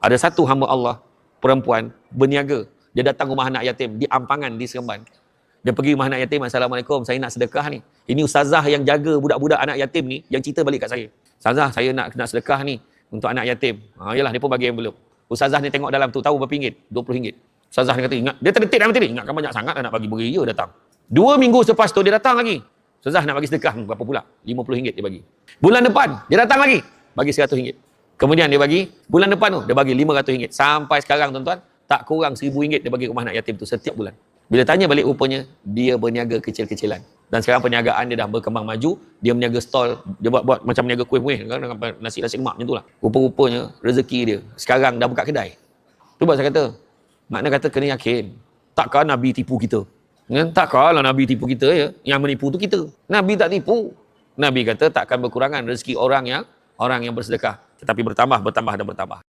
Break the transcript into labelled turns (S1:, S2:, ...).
S1: Ada satu hamba Allah, perempuan, berniaga. Dia datang rumah anak yatim, di Ampangan, di Seremban. Dia pergi rumah anak yatim, Assalamualaikum, saya nak sedekah ni. Ini ustazah yang jaga budak-budak anak yatim ni, yang cerita balik kat saya. Ustazah, saya nak sedekah ni, untuk anak yatim. Yalah, dia pun bagi envelope. Ustazah ni tengok dalam tu, tahu berapa ringgit? RM20. Ustazah ni kata, ingat, dia terdetik dalam hati dia, ingatkan banyak sangat nak bagi beria datang. 2 minggu selepas tu, dia datang lagi. Ustazah nak bagi sedekah, berapa pula? RM50 dia bagi. Bulan depan, dia datang lagi, bagi RM100. Kemudian dia bagi, bulan depan tu, dia bagi RM500. Sampai sekarang tuan-tuan, tak kurang RM1,000 dia bagi rumah anak yatim tu setiap bulan. Bila tanya balik rupanya, dia berniaga kecil-kecilan. Dan sekarang perniagaan dia dah berkembang maju, dia berniaga stall, dia buat macam berniaga kuih-kuih, nasi-nasi lemak macam tu lah. Rupa-rupanya, rezeki dia, sekarang dah buka kedai. Tu buat saya kata, makna kata kena yakin, takkan Nabi tipu kita. Takkanlah Nabi tipu kita ya, yang menipu tu kita. Nabi tak tipu. Nabi kata takkan berkurangan rezeki orang yang bersedekah, tetapi bertambah dan bertambah.